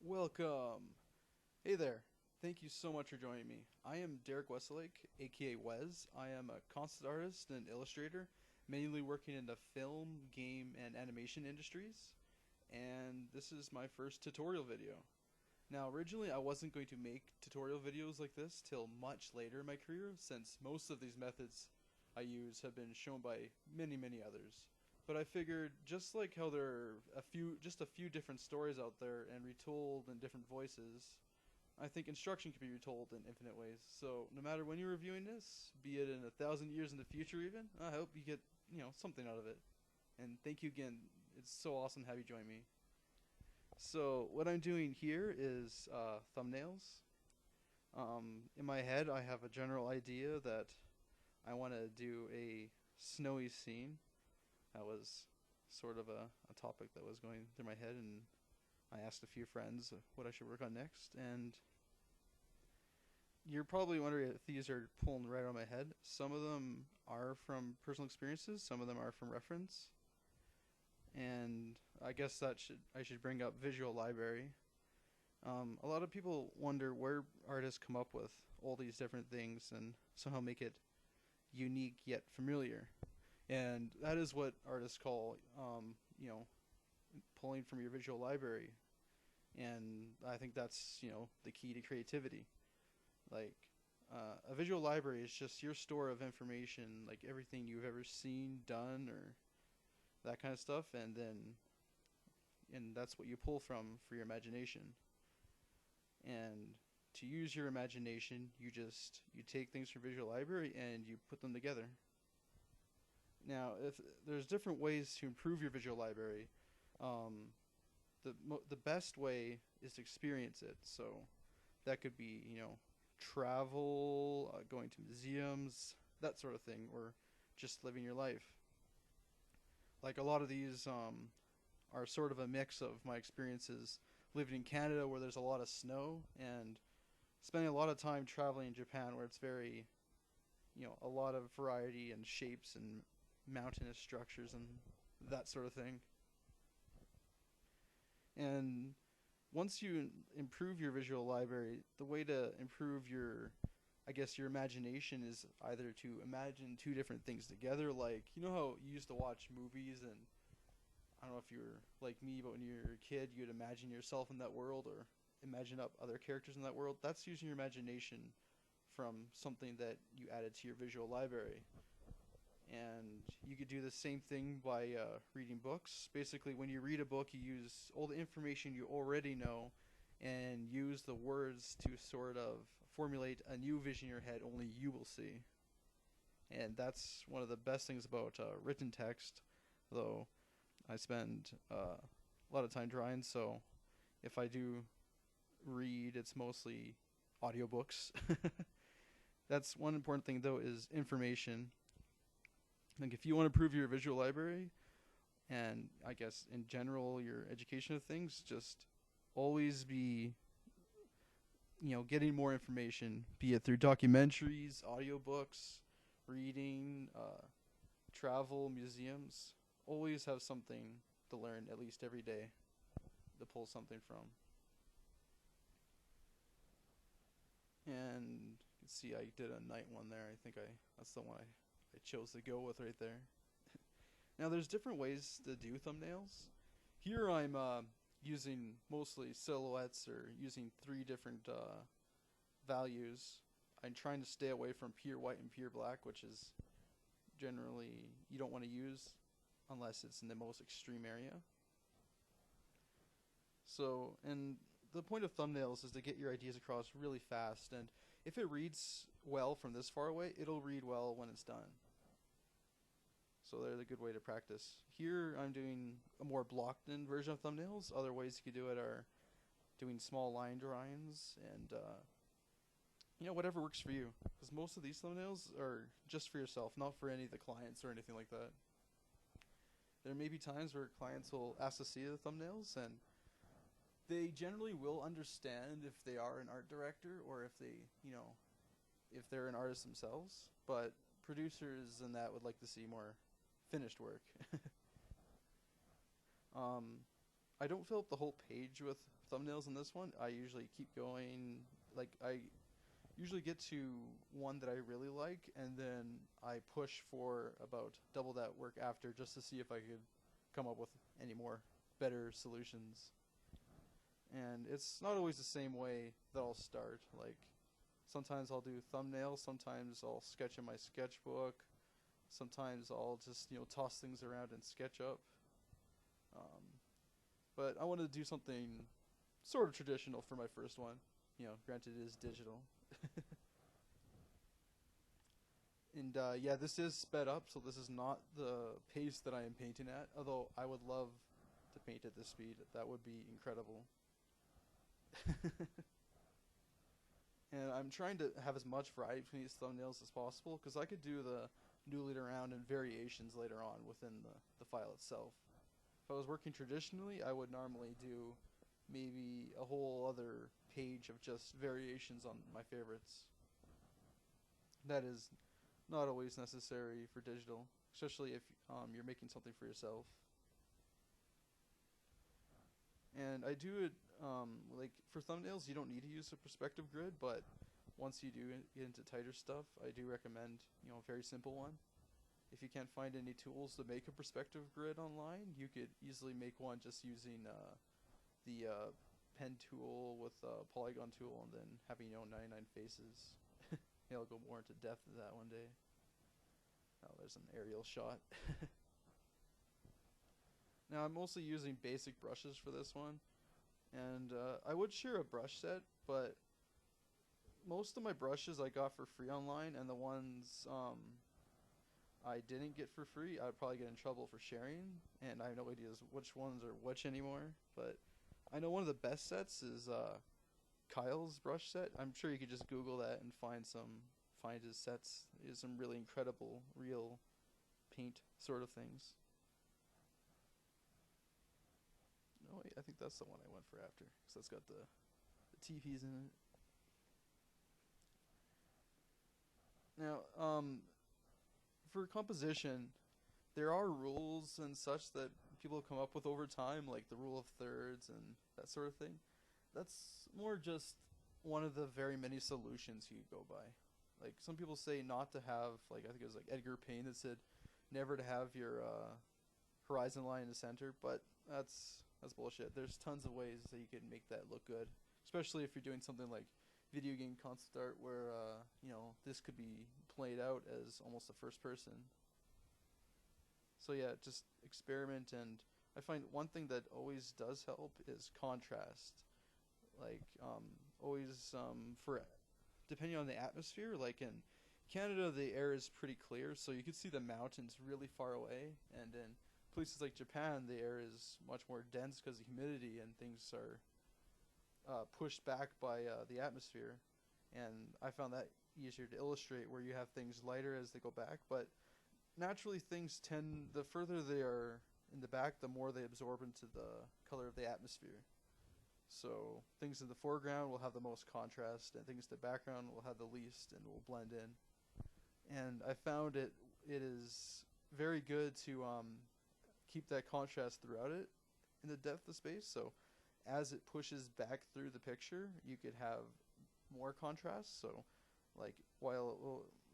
Welcome. Hey there. Thank you so much for joining me. I am Derek Weselake, aka Wez. I am a concept artist and illustrator, mainly working in the film, game, and animation industries. And this is my first tutorial video. Now, originally I wasn't going to make tutorial videos like this till much later in my career, since most of these methods I use have been shown by many others. But I figured, just like how there are just a few different stories out there and retold in different voices, I think instruction can be retold in infinite ways. So no matter when you're reviewing this, be it in 1,000 years in the future even, I hope you get, something out of it. And thank you again. It's so awesome to have you join me. So what I'm doing here is thumbnails. In my head, I have a general idea that I want to do a snowy scene. That was sort of a topic that was going through my head, and I asked a few friends what I should work on next. And you're probably wondering if these are pulling right out of my head. Some of them are from personal experiences, some of them are from reference. And I guess I should bring up visual library. A lot of people wonder where artists come up with all these different things and somehow make it unique yet familiar. And that is what artists call, pulling from your visual library. And I think that's, the key to creativity. Like, a visual library is just your store of information, like everything you've ever seen, done, or that kind of stuff. And that's what you pull from for your imagination. And to use your imagination, you take things from visual library and you put them together. Now, if there's different ways to improve your visual library, the best way is to experience it. So that could be, travel, going to museums, that sort of thing, or just living your life. Like a lot of these are sort of a mix of my experiences living in Canada, where there's a lot of snow, and spending a lot of time traveling in Japan, where it's very, a lot of variety and shapes and mountainous structures and that sort of thing. And once you improve your visual library, the way to improve your imagination is either to imagine two different things together. Like, how you used to watch movies, and I don't know if you were like me, but when you were a kid, you'd imagine yourself in that world or imagine up other characters in that world. That's using your imagination from something that you added to your visual library. And you could do the same thing by reading books. Basically, when you read a book, you use all the information you already know and use the words to sort of formulate a new vision in your head only you will see. And that's one of the best things about written text, though I spend a lot of time drawing, so if I do read, it's mostly audiobooks. That's one important thing, though, is information. Like, if you want to improve your visual library, and I guess in general your education of things, just always be, getting more information, be it through documentaries, audiobooks, reading, travel, museums. Always have something to learn at least every day to pull something from. And you can see I did a night one there. I think that's the one I chose to go with right there. Now, there's different ways to do thumbnails. Here I'm using mostly silhouettes, or using 3 different values. I'm trying to stay away from pure white and pure black, which is generally you don't want to use unless it's in the most extreme area. So, and the point of thumbnails is to get your ideas across really fast, and if it reads well from this far away, it'll read well when it's done. So they're a good way to practice. Here I'm doing a more blocked in version of thumbnails. Other ways you could do it are doing small line drawings and whatever works for you. Because most of these thumbnails are just for yourself, not for any of the clients or anything like that. There may be times where clients will ask to see the thumbnails, and they generally will understand if they are an art director or if they, if they're an artist themselves. But producers and that would like to see more finished work. I don't fill up the whole page with thumbnails in this one. I usually keep going. Like I usually get to one that I really like, and then I push for about double that work after, just to see if I could come up with any more better solutions. And it's not always the same way that I'll start. Like sometimes I'll do thumbnails, sometimes I'll sketch in my sketchbook, sometimes I'll just toss things around in SketchUp. Um, but I want to do something sort of traditional for my first one. Granted it is digital. And yeah, this is sped up, so this is not the pace that I am painting at. Although I would love to paint at this speed, that would be incredible. And I'm trying to have as much variety between these thumbnails as possible, because I could do the noodling around and variations later on within the file itself. If I was working traditionally, I would normally do maybe a whole other page of just variations on my favorites. That is not always necessary for digital, especially if you're making something for yourself. And I do it like for thumbnails. You don't need to use a perspective grid, but once you do get into tighter stuff, I do recommend a very simple one. If you can't find any tools to make a perspective grid online, you could easily make one just using the pen tool with polygon tool, and then having 99 faces. Yeah, I'll go more into depth of that one day. Oh, there's an aerial shot. Now I'm mostly using basic brushes for this one, and I would share a brush set, but most of my brushes I got for free online, and the ones I didn't get for free, I'd probably get in trouble for sharing, and I have no idea which ones are which anymore. But I know one of the best sets is Kyle's brush set. I'm sure you could just Google that and find his sets. He has some really incredible real paint sort of things. No, wait, I think that's the one I went for after, because that's got the TPs in it. Now, for composition, there are rules and such that people come up with over time, like the rule of thirds and that sort of thing. That's more just one of the very many solutions you go by. Like some people say not to have, like I think it was like Edgar Payne that said never to have your horizon line in the center, but that's bullshit. There's tons of ways that you can make that look good, especially if you're doing something like video game concept art where this could be played out as almost a first person. So yeah, just experiment. And I find one thing that always does help is contrast. Like always for depending on the atmosphere, like in Canada the air is pretty clear, so you can see the mountains really far away, and in places like Japan the air is much more dense because of humidity and things are pushed back by the atmosphere. And I found that easier to illustrate, where you have things lighter as they go back, but naturally things tend, the further they are in the back, the more they absorb into the color of the atmosphere. So things in the foreground will have the most contrast, and things in the background will have the least and will blend in. And I found it is very good to keep that contrast throughout it in the depth of space. So as it pushes back through the picture, you could have more contrast. So like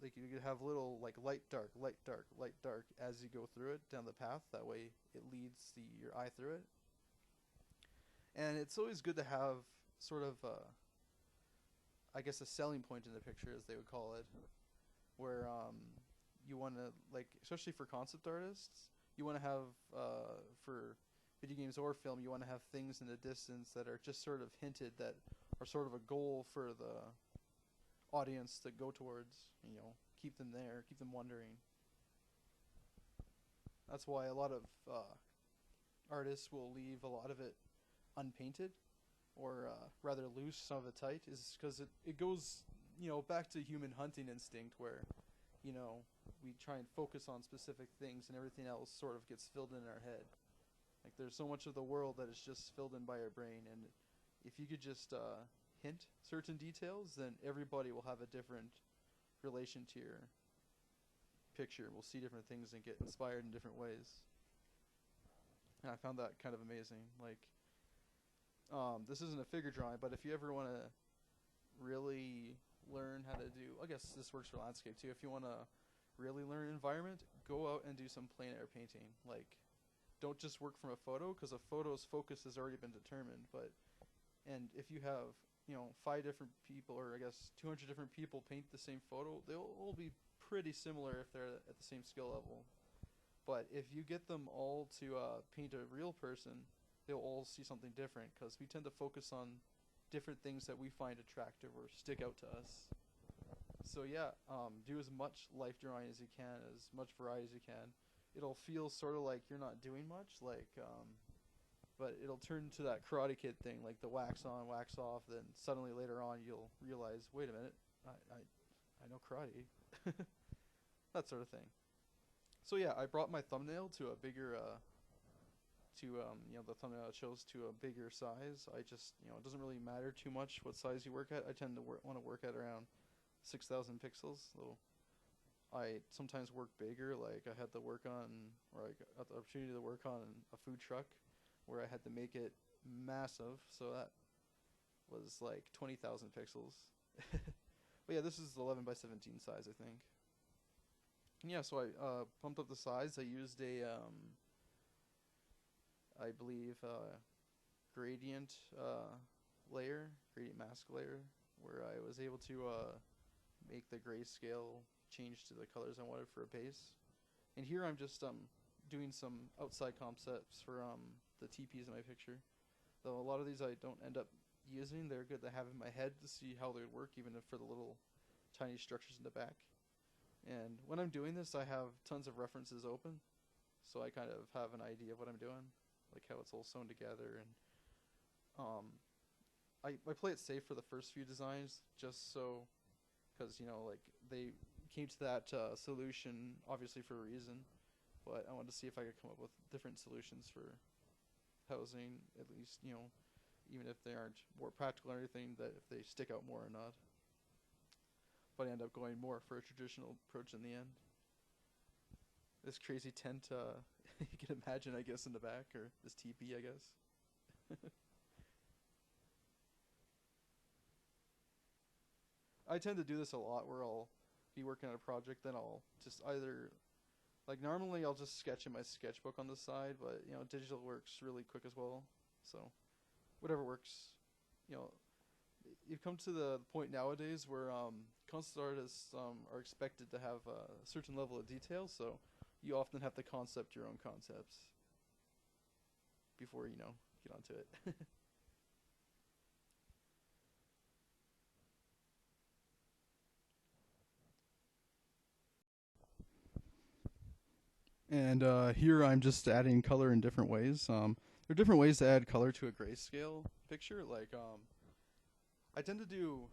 like you could have little like light dark light dark light dark as you go through it down the path. That way it leads your eye through it. And it's always good to have sort of I guess a selling point in the picture, as they would call it, where you want to, like, especially for concept artists, you want to have for video games or film, you want to have things in the distance that are just sort of hinted, that are sort of a goal for the audience to go towards, keep them there, keep them wondering. That's why a lot of artists will leave a lot of it unpainted, or rather loose, some of it tight, is because it goes, back to human hunting instinct, where, we try and focus on specific things and everything else sort of gets filled in our head. Like there's so much of the world that is just filled in by our brain, and if you could just hint certain details, then everybody will have a different relation to your picture. We'll see different things and get inspired in different ways. And I found that kind of amazing. Like this isn't a figure drawing, but if you ever want to really learn how to do, I guess this works for landscape too. If you want to really learn environment, go out and do some plein air painting. Like, don't just work from a photo, because a photo's focus has already been determined. But and if you have, 5 different people, or I guess 200 different people paint the same photo, they'll all be pretty similar if they're at the same skill level. But if you get them all to paint a real person, they'll all see something different, because we tend to focus on different things that we find attractive or stick out to us. So yeah, do as much life drawing as you can, as much variety as you can. It'll feel sort of like you're not doing much, but it'll turn to that Karate Kid thing, like the wax on, wax off. Then suddenly later on, you'll realize, wait a minute, I know karate, that sort of thing. So yeah, I brought my thumbnail to a bigger, the thumbnail it shows to a bigger size. I just, it doesn't really matter too much what size you work at. I tend to want to work at around 6,000 pixels. So I sometimes work bigger. Like I had to work on, or I got the opportunity to work on a food truck where I had to make it massive. So that was like 20,000 pixels. But yeah, this is 11 by 17 size, I think. Yeah, so I pumped up the size. I used a, I believe, gradient gradient mask layer, where I was able to make the grayscale change to the colors I wanted for a base. And here I'm just doing some outside concepts for the TPs in my picture. Though a lot of these I don't end up using. They're good to have in my head to see how they would work, even if for the little tiny structures in the back. And when I'm doing this, I have tons of references open, so I kind of have an idea of what I'm doing, like how it's all sewn together. And I play it safe for the first few designs, just so, because like they came to that solution obviously for a reason, but I wanted to see if I could come up with different solutions for housing, at least, even if they aren't more practical or anything, that if they stick out more or not. But I end up going more for a traditional approach in the end. This crazy tent, you can imagine, I guess, in the back, or this teepee, I guess. I tend to do this a lot, where I'll be working on a project, then I'll just either, like normally I'll just sketch in my sketchbook on the side, but digital works really quick as well. So whatever works. You've come to the point nowadays where concept artists are expected to have a certain level of detail, so you often have to concept your own concepts before get onto it. And here I'm just adding color in different ways. There are different ways to add color to a grayscale picture. Like I tend to do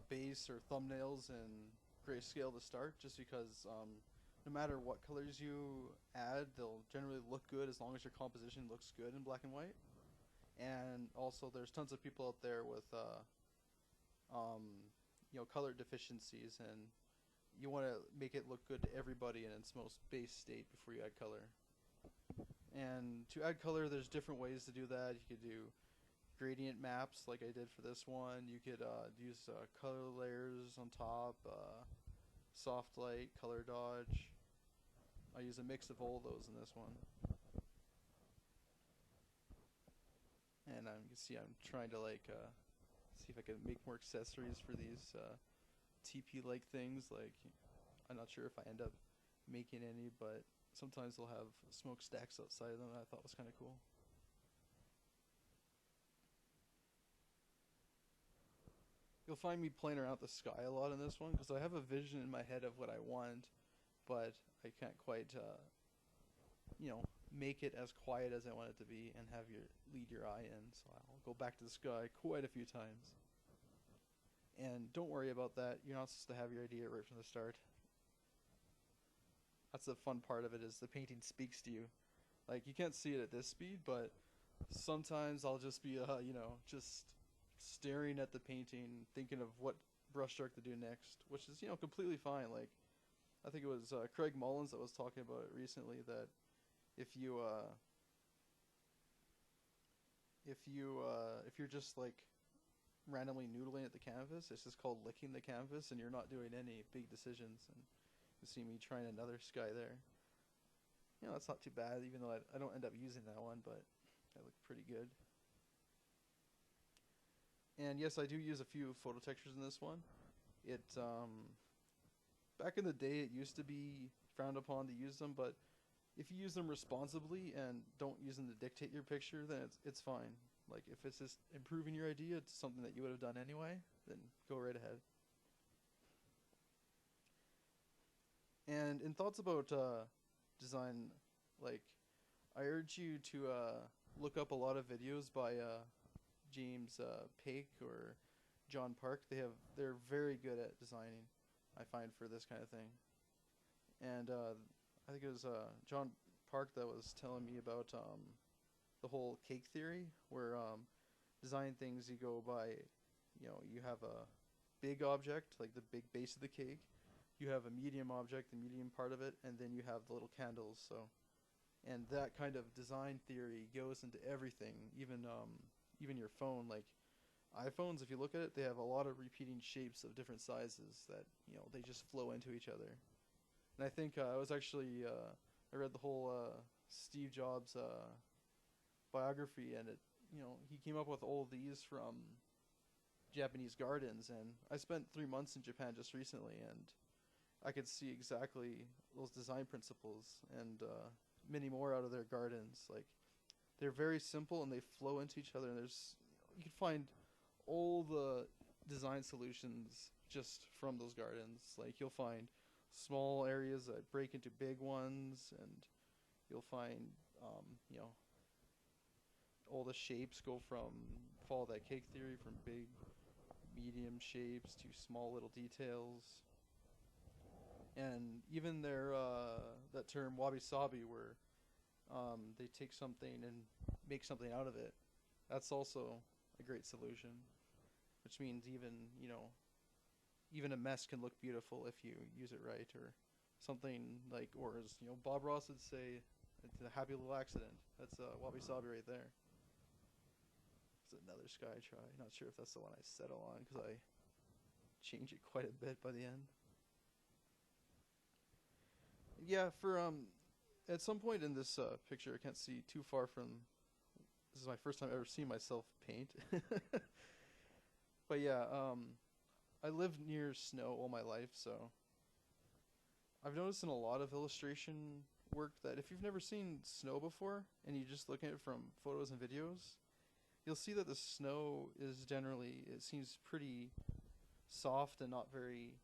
base or thumbnails in grayscale to start, just because no matter what colors you add, they'll generally look good as long as your composition looks good in black and white. And also, there's tons of people out there with color deficiencies, and you want to make it look good to everybody in its most base state before you add color. And to add color, there's different ways to do that. You could do gradient maps like I did for this one. You could use color layers on top, soft light, color dodge. I use a mix of all those in this one. And you can see I'm trying to see if I can make more accessories for these TP-like things. Like, I'm not sure if I end up making any, but sometimes they'll have smokestacks outside of them that I thought was kind of cool. You'll find me playing around with the sky a lot in this one, because I have a vision in my head of what I want, but I can't quite, make it as quiet as I want it to be and have lead your eye in. So I'll go back to the sky quite a few times. And don't worry about that. You're not supposed to have your idea right from the start. That's the fun part of it, is the painting speaks to you. Like, you can't see it at this speed, but sometimes I'll just be, just staring at the painting, thinking of what brushstroke to do next, which is, completely fine. Like, I think it was Craig Mullins that was talking about it recently, that if you if you're just like randomly noodling at the canvas, it's just called licking the canvas, and you're not doing any big decisions. And you see me trying another sky there. You know, that's not too bad, even though I don't end up using that one, but that looked pretty good. And yes, I do use a few photo textures in this one. It back in the day, it used to be frowned upon to use them, but if you use them responsibly and don't use them to dictate your picture, then it's fine. Like if it's just improving your idea, it's something that you would have done anyway, then go right ahead. And in thoughts about design, like I urge you to look up a lot of videos by James Paick or John Park. They're very good at designing, I find, for this kind of thing. And I think it was John Park that was telling me about the whole cake theory, where design things you go by, you know, you have a big object, like the big base of the cake, you have a medium object, the medium part of it, and then you have the little candles. So, and that kind of design theory goes into everything, even your phone. Like iPhones, if you look at it, they have a lot of repeating shapes of different sizes that, you know, they just flow into each other. And I think I was actually I read the whole Steve Jobs biography, and he came up with all these from Japanese gardens. And I spent 3 months in Japan just recently, and I could see exactly those design principles and many more out of their gardens. Like they're very simple and they flow into each other. And you can find all the design solutions just from those gardens. Like you'll find small areas that break into big ones, and you'll find all the shapes follow that cake theory from big medium shapes to small little details. And even that term wabi sabi, where they take something and make something out of it, that's also a great solution. Which means even a mess can look beautiful if you use it right, or something like, or as Bob Ross would say, it's a happy little accident. That's wabi sabi right there. It's another sky try. Not sure if that's the one I settle on because I change it quite a bit by the end. Yeah, for at some point in this picture, I can't see too far from. This is my first time ever seeing myself paint. But yeah, I lived near snow all my life, so I've noticed in a lot of illustration work that if you've never seen snow before and you just look at it from photos and videos, you'll see that the snow is generally, it seems pretty soft and not very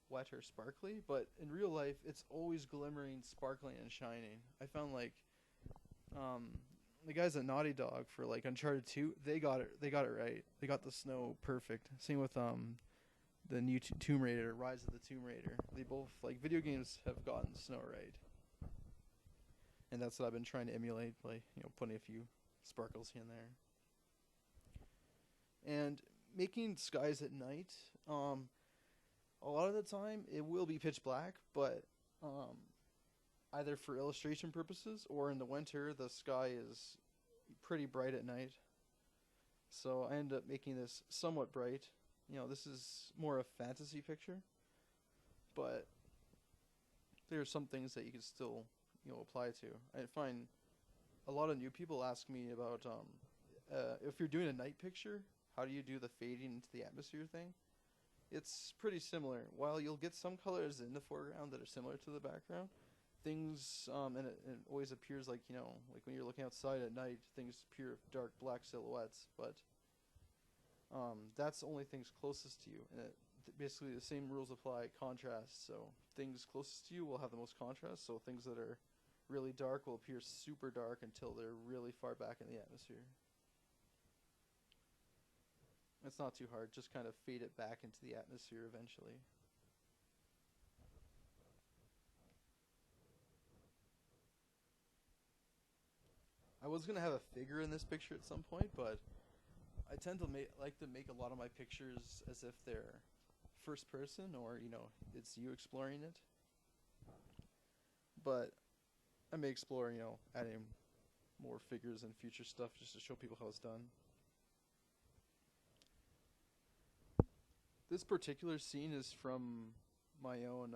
wet or sparkly, but in real life it's always glimmering, sparkling, and shining. I found like the guys at Naughty Dog for like Uncharted 2, they got it right. They got the snow perfect. Same with the new Tomb Raider, Rise of the Tomb Raider. They both, like, video games have gotten snow right. And that's what I've been trying to emulate, like, putting a few sparkles here and there. And making skies at night, a lot of the time it will be pitch black, but either for illustration purposes or in the winter the sky is pretty bright at night. So I end up making this somewhat bright. This is more a fantasy picture, but there are some things that you can still apply to. I find a lot of new people ask me about if you're doing a night picture, how do you do the fading into the atmosphere thing? It's pretty similar. While you'll get some colors in the foreground that are similar to the background, things and it always appears like like when you're looking outside at night, things appear dark black silhouettes, but that's only things closest to you, and basically the same rules apply. Contrast, so things closest to you will have the most contrast, so things that are really dark will appear super dark until they're really far back in the atmosphere. It's not too hard, just kind of fade it back into the atmosphere eventually. I was going to have a figure in this picture at some point, but I tend to like to make a lot of my pictures as if they're first person, or it's you exploring it. But I may explore adding more figures and future stuff just to show people how it's done. This particular scene is from my own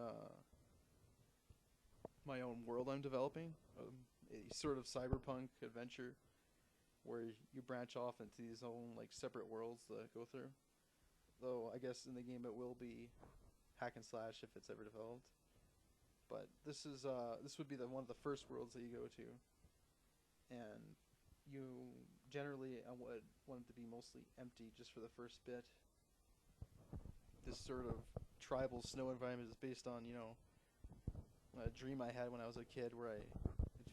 world I'm developing, a sort of cyberpunk adventure where you branch off into these own like separate worlds that go through. Though I guess in the game it will be hack and slash if it's ever developed. But this would be one of the first worlds that you go to, and you generally would want it to be mostly empty just for the first bit. This sort of tribal snow environment is based on a dream I had when I was a kid where it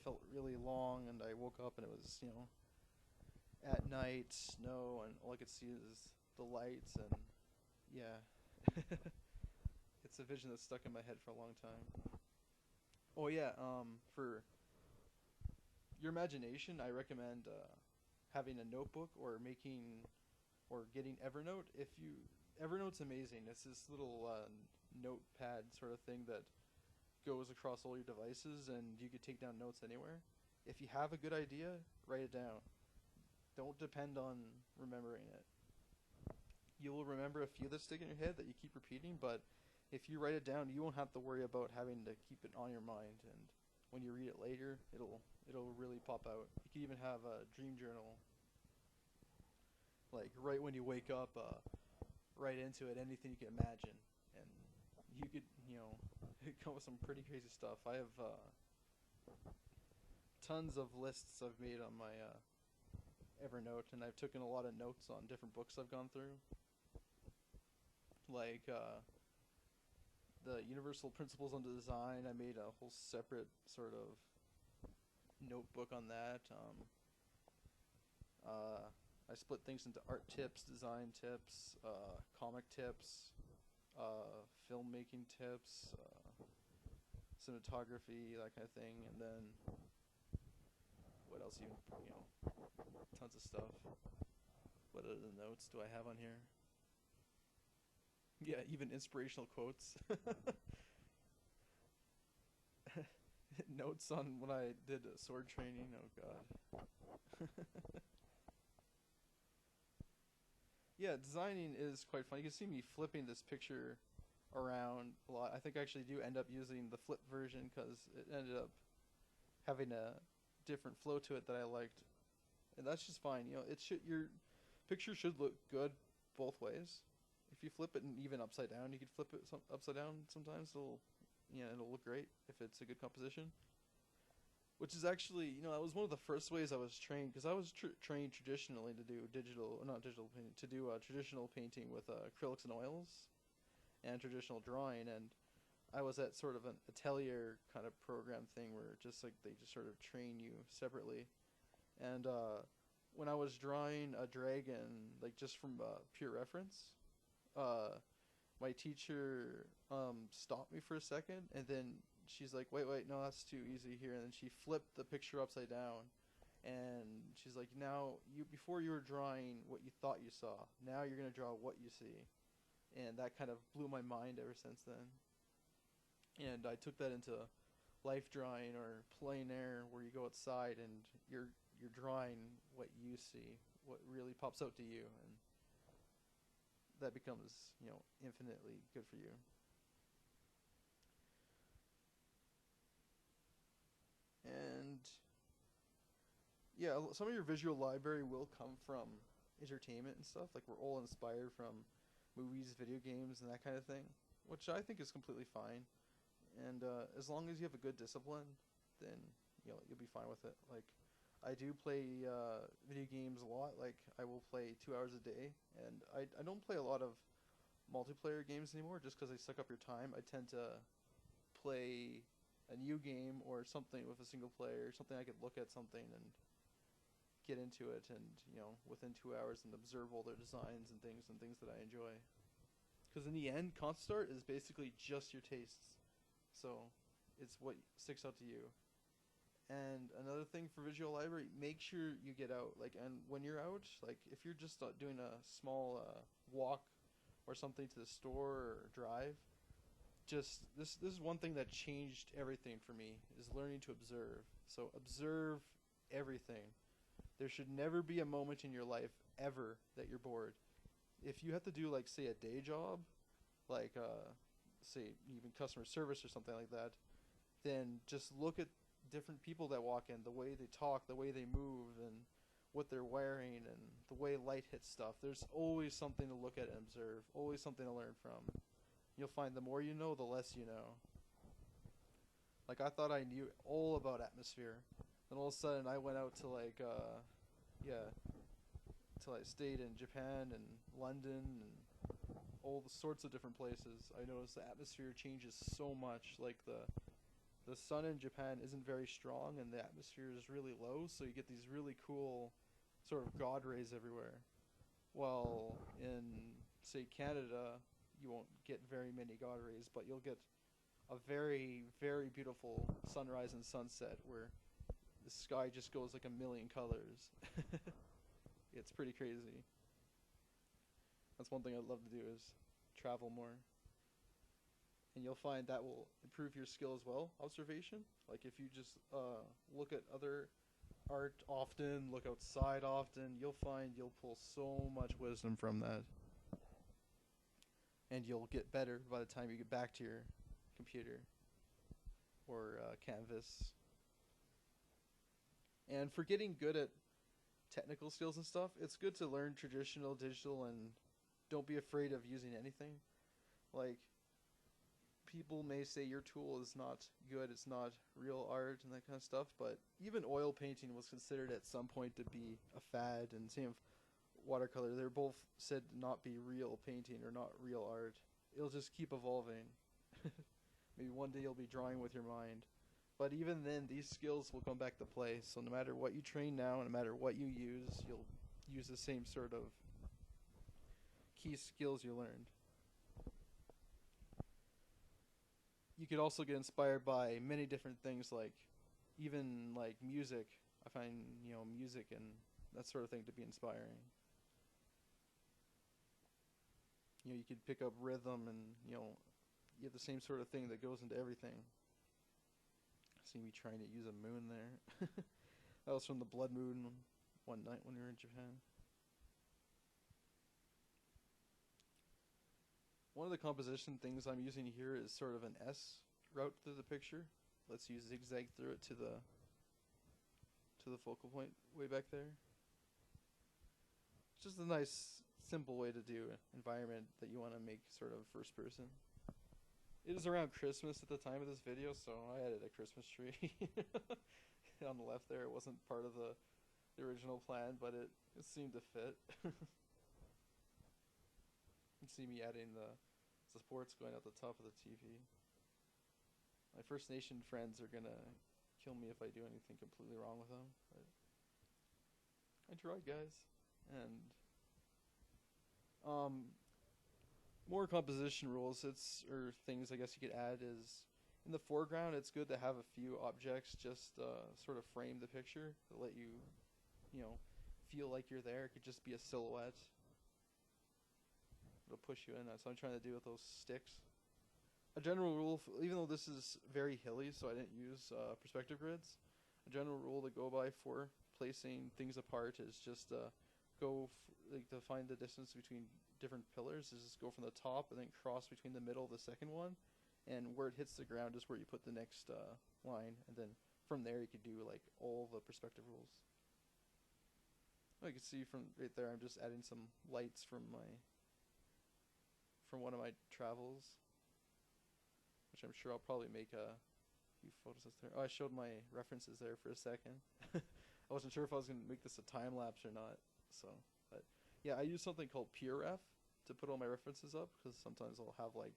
felt really long, and I woke up and it was at night, snow, and all I could see is the lights, and yeah. It's a vision that's stuck in my head for a long time. Oh yeah, for your imagination, I recommend having a notebook or getting Evernote. Evernote's amazing. It's this little notepad sort of thing that goes across all your devices, and you could take down notes anywhere. If you have a good idea, write it down. Don't depend on remembering it. You will remember a few that stick in your head that you keep repeating, but if you write it down, you won't have to worry about having to keep it on your mind, and when you read it later, it'll really pop out. You can even have a dream journal, like right when you wake up, write into it anything you can imagine, and you could come with some pretty crazy stuff. I have tons of lists I've made on my Evernote, and I've taken a lot of notes on different books I've gone through, like the Universal Principles on Design. I made a whole separate sort of notebook on that. I split things into art tips, design tips, comic tips, filmmaking tips, cinematography, that kind of thing, and then what else? Tons of stuff. What other notes do I have on here? Yeah, even inspirational quotes. Notes on when I did sword training. Oh god. Yeah, designing is quite fun. You can see me flipping this picture around a lot. I think I actually do end up using the flip version because it ended up having a different flow to it that I liked, and that's just fine. Your picture should look good both ways. If you flip it and even upside down, you could flip it upside down sometimes. It'll look great if it's a good composition. Which is actually, that was one of the first ways I was trained, because I was trained traditionally to do traditional painting with acrylics and oils, and traditional drawing, and I was at sort of an atelier kind of program thing where they just sort of train you separately, and when I was drawing a dragon, like just from pure reference, my teacher stopped me for a second, and then she's like, wait, no, that's too easy here. And then she flipped the picture upside down, and she's like, now, before you were drawing what you thought you saw, now you're going to draw what you see. And that kind of blew my mind ever since then. And I took that into life drawing or plein air, where you go outside and you're drawing what you see, what really pops out to you, and that becomes, infinitely good for you. And yeah, some of your visual library will come from entertainment and stuff. Like, we're all inspired from movies, video games, and that kind of thing, which I think is completely fine. And as long as you have a good discipline, then you'll be fine with it. Like, I do play video games a lot. Like, I will play 2 hours a day, and I don't play a lot of multiplayer games anymore just because they suck up your time. I tend to play a new game or something with a single player, something I could look at something and get into it, and within 2 hours, and observe all their designs and things that I enjoy. Because in the end, concept art is basically just your tastes, so it's what sticks out to you. And another thing for visual library, make sure you get out. Like, and when you're out, like if you're just doing a small walk or something to the store or drive, just this is one thing that changed everything for me, is learning to observe. So observe everything. There should never be a moment in your life ever that you're bored. If you have to do like say a day job, like say even customer service or something like that, then just look at different people that walk in, the way they talk, the way they move, and what they're wearing, and the way light hits stuff. There's always something to look at and observe, always something to learn from. You'll find the more you know, the less you know. Like I thought I knew all about atmosphere. Then all of a sudden I went out to like yeah, till I stayed in Japan and London and all the sorts of different places. I noticed the atmosphere changes so much. Like the sun in Japan isn't very strong and the atmosphere is really low, so you get these really cool sort of God rays everywhere. While in say Canada, you won't get very many God rays, but you'll get a very, very beautiful sunrise and sunset where the sky just goes like a million colors. It's pretty crazy. That's one thing I'd love to do is travel more. And you'll find that will improve your skill as well. Observation. Like if you just look at other art often, look outside often, you'll find you'll pull so much wisdom from that. And you'll get better by the time you get back to your computer or canvas. And for getting good at technical skills and stuff, it's good to learn traditional digital and don't be afraid of using anything. Like people may say your tool is not good, it's not real art and that kind of stuff, but even oil painting was considered at some point to be a fad, and same with watercolor. They're both said to not be real painting or not real art. It'll just keep evolving. Maybe one day you'll be drawing with your mind. But even then, these skills will come back to play. So no matter what you train now, no matter what you use, you'll use the same sort of key skills you learned. You could also get inspired by many different things, like even like music. I find, music and that sort of thing to be inspiring. You could pick up rhythm and, you have the same sort of thing that goes into everything. See me trying to use a moon there. That was from the blood moon one night when we were in Japan. One of the composition things I'm using here is sort of an S route through the picture. Lets you zigzag through it to the focal point way back there. It's just a nice, simple way to do an environment that you want to make sort of first person. It is around Christmas at the time of this video, so I added a Christmas tree on the left there. It wasn't part of the original plan, but it seemed to fit. You can see me adding the supports going out the top of the TV. My First Nation friends are gonna kill me if I do anything completely wrong with them, but I tried, guys. And more composition rules, or things I guess you could add is, in the foreground it's good to have a few objects just sort of frame the picture to let you, feel like you're there. It could just be a silhouette. It'll push you in. That's what I'm trying to do with those sticks. A general rule, even though this is very hilly, so I didn't use perspective grids, a general rule to go by for placing things apart is just to find the distance between different pillars is just go from the top and then cross between the middle of the second one, and where it hits the ground is where you put the next line, and then from there you could do like all the perspective rules. You can see from right there I'm just adding some lights from one of my travels, which I'm sure I'll probably make a few photos of there. Oh, I showed my references there for a second. I wasn't sure if I was going to make this a time lapse or not, so, but yeah, I use something called PureRef to put all my references up, because sometimes I'll have like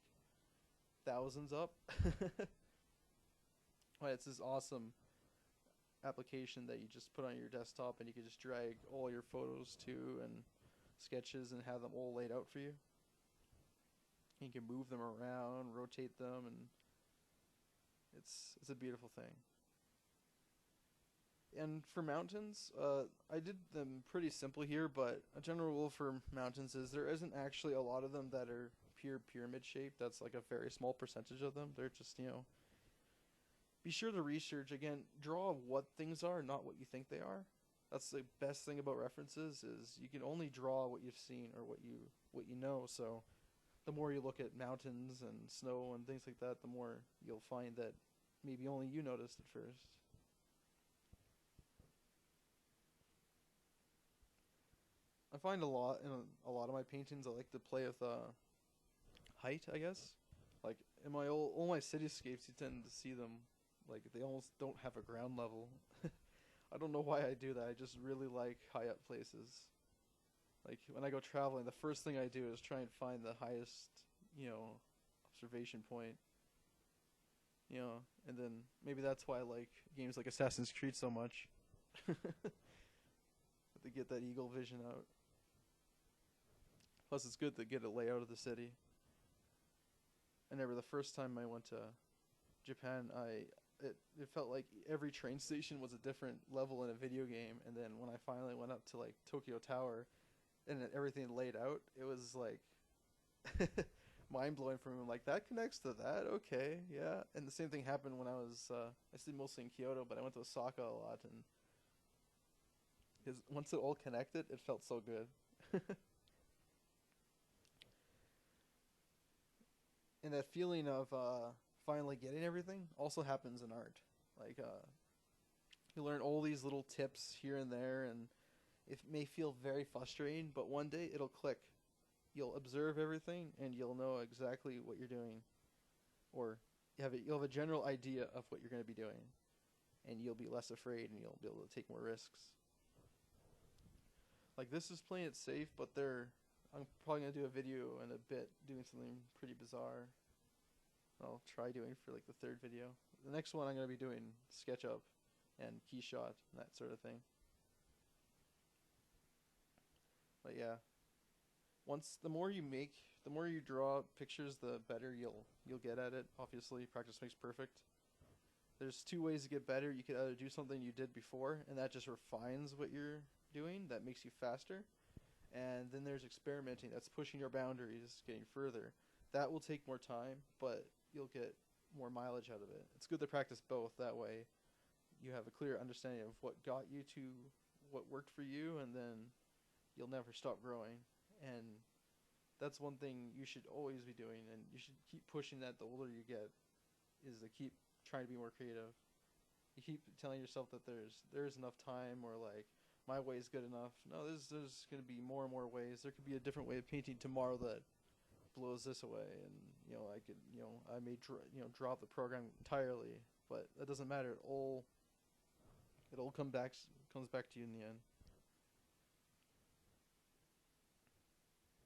thousands up. But it's this awesome application that you just put on your desktop, and you can just drag all your photos to and sketches and have them all laid out for you. You can move them around, rotate them, and it's a beautiful thing. And for mountains, I did them pretty simple here, but a general rule for mountains is there isn't actually a lot of them that are pure pyramid shaped. That's like a very small percentage of them. They're just, be sure to research again. Draw what things are, not what you think they are. That's the best thing about references is you can only draw what you've seen or what you know. So the more you look at mountains and snow and things like that, the more you'll find that maybe only you noticed at first. I find a lot in a lot of my paintings. I like to play with height, I guess. Like in my all my cityscapes, you tend to see them like they almost don't have a ground level. I don't know why I do that. I just really like high up places. Like when I go traveling, the first thing I do is try and find the highest, observation point. And then maybe that's why I like games like Assassin's Creed so much. To get that eagle vision out. Plus, it's good to get a layout of the city. I remember the first time I went to Japan, it felt like every train station was a different level in a video game. And then when I finally went up to like Tokyo Tower, and everything laid out, it was like mind blowing for me. I'm like, that connects to that, okay, yeah. And the same thing happened when I stayed mostly in Kyoto, but I went to Osaka a lot, and because once it all connected, it felt so good. And that feeling of finally getting everything also happens in art. Like you learn all these little tips here and there, and it may feel very frustrating, but one day it'll click. You'll observe everything, and you'll know exactly what you're doing, or you'll have a general idea of what you're going to be doing, and you'll be less afraid, and you'll be able to take more risks. Like this is playing it safe, but I'm probably going to do a video in a bit doing something pretty bizarre. I'll try doing for like the third video. The next one I'm going to be doing SketchUp and Keyshot and that sort of thing. But yeah, the more you draw pictures, the better you'll get at it. Obviously, practice makes perfect. There's two ways to get better. You could either do something you did before, and that just refines what you're doing. That makes you faster. And then there's experimenting. That's pushing your boundaries, getting further. That will take more time, but you'll get more mileage out of it. It's good to practice both. That way you have a clear understanding of what got you to what worked for you, and then you'll never stop growing. And that's one thing you should always be doing, and you should keep pushing that the older you get, is to keep trying to be more creative. You keep telling yourself that there's enough time, or like my way is good enough. No, there's going to be more and more ways. There could be a different way of painting tomorrow that blows this away, and I could I may drop the program entirely, but that doesn't matter. It all comes back to you in the end.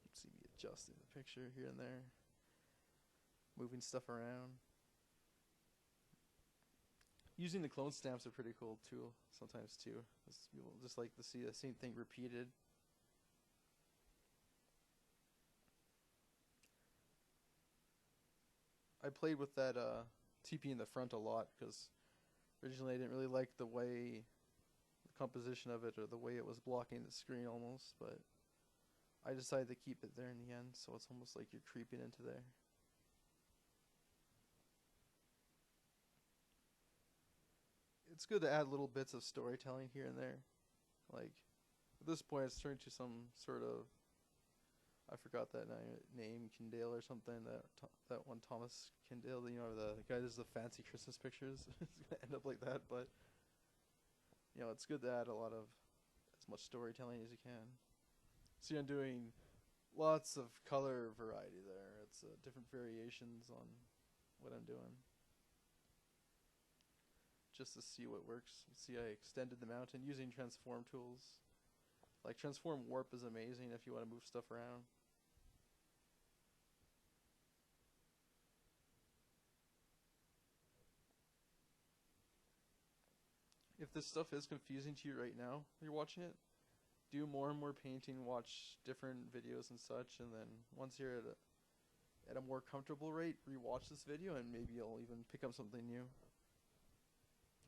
Let's see me adjusting the picture here and there, moving stuff around. Using the clone stamps are pretty cool too, sometimes too. People just like to see the same thing repeated. I played with that TP in the front a lot because originally I didn't really like the way, the composition of it, or the way it was blocking the screen almost, but I decided to keep it there in the end, so it's almost like you're creeping into there. It's good to add little bits of storytelling here and there. Like, at this point it's turned to some sort of, I forgot that name, Kindale or something, that one Thomas Kindale, the guy that does the fancy Christmas pictures. It's going to end up like that, but, it's good to add a lot of, as much storytelling as you can. See, I'm doing lots of color variety there. It's different variations on what I'm doing, just to see what works. See, I extended the mountain using transform tools. Like transform warp is amazing if you want to move stuff around. If this stuff is confusing to you right now, you're watching it, do more and more painting, watch different videos and such, and then once you're at a more comfortable rate, rewatch this video and maybe you'll even pick up something new.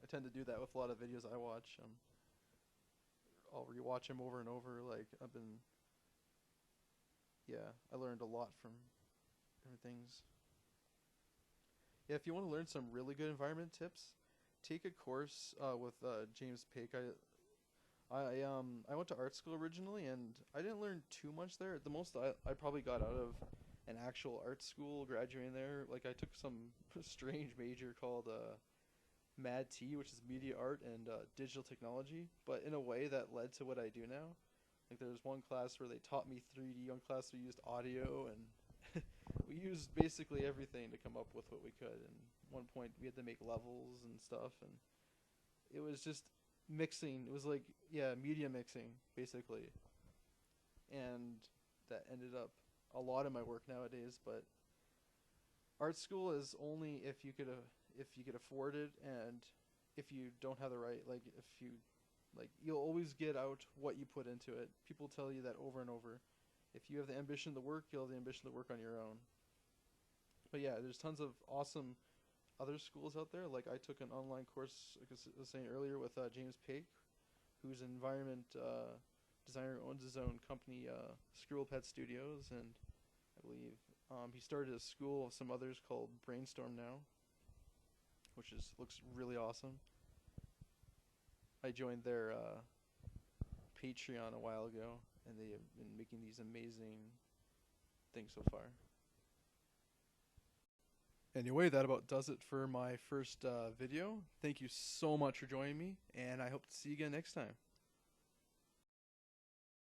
I tend to do that with a lot of videos I watch. I'll rewatch them over and over. Like I learned a lot from different things. Yeah, if you want to learn some really good environment tips, take a course with James Paick. I went to art school originally, and I didn't learn too much there. The most I probably got out of an actual art school graduating there, like I took some strange major called Mad T, which is media art and digital technology, but in a way that led to what I do now. Like there was one class where they taught me 3D, one class we used audio, and we used basically everything to come up with what we could. And one point we had to make levels and stuff, and it was just mixing. It was like, yeah, media mixing basically, and that ended up a lot of my work nowadays. But art school is only if you could afford it, and if you don't have the right, like if you like, you'll always get out what you put into it. People tell you that over and over. If you have the ambition to work, you'll have the ambition to work on your own. But yeah, there's tons of awesome other schools out there. Like I took an online course, like I was saying earlier, with James Paick, who's an environment designer, owns his own company, Scribble Pet Studios, and I believe he started a school of some others called Brainstorm now, which looks really awesome. I joined their Patreon a while ago, and they have been making these amazing things so far. Anyway, that about does it for my first video. Thank you so much for joining me, and I hope to see you again next time.